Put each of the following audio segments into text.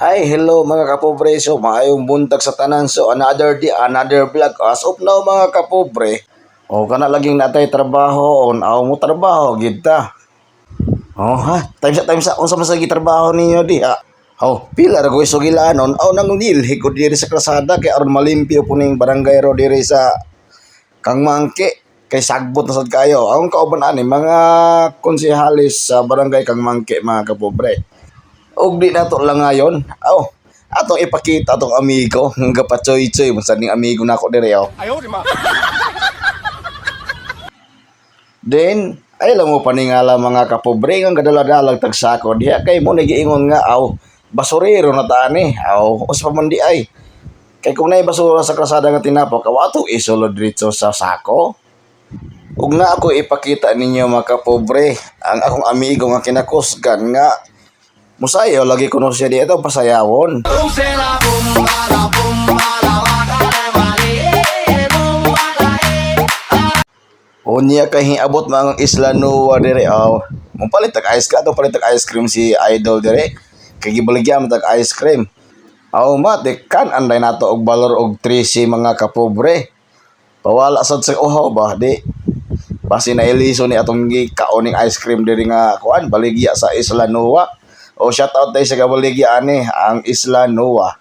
Ay, hello mga kapobre. So, maayong buntag sa tanan. So, another day, another vlog. As of now mga kapobre, o kana laging natay trabaho, o naaw mo trabaho, gita. Oh ha, time sa, unsa man sa gitrabaho ninyo di ha? Oh, pila ra ko sugilanon, aw nang nilhi ko diri sa krasada kay aron malimpyo po ning barangay ro diri sa Kang Mangke. Kay sagbot na sad kayo. Ang kauban ani mga konsehalis sa barangay Kang Mangke mga kapobre. Og di nato lang ngayon. Aw, atong ipakita atong amigo nga patsoy-choy mo sa ning amigo nako dire oh. Ayaw, di ma. Then ay lang mo paningala mga kapobre nga gadala-dalag tag sako diha kay mo nagiingon nga aw basurero na ta ani. Aw, us pa man di ay. Kay kung naay basura sa krasada nga tinapok, awato isulod dito sa sako. Ug na ako ipakita ninyo mga kapobre ang akong amigo nga kinakusgan nga musayaw lagi kuno siya dito pasayawon. Unya kay hiabot mga Isla Nua dire aw. Mo palit tag ice cream, palit tag ice cream si Idol dire. Kay gibaligyan tag ice cream. Aw mate kan anday nato og balor og 13 mga kapobre. Pawala sad sa uhaw ba di. Basi na iliso ni atong gikaon ning ice cream diri nga kuan baligya sa Isla Nua. O shout out tayo sa kabaligya ani ang Isla Nua.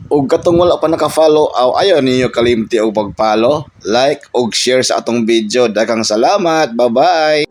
Ug katong wala pa naka-follow, aw ayaw ninyo kalimti og pag-follow, like ug share sa atong video. Daghang salamat. Bye-bye.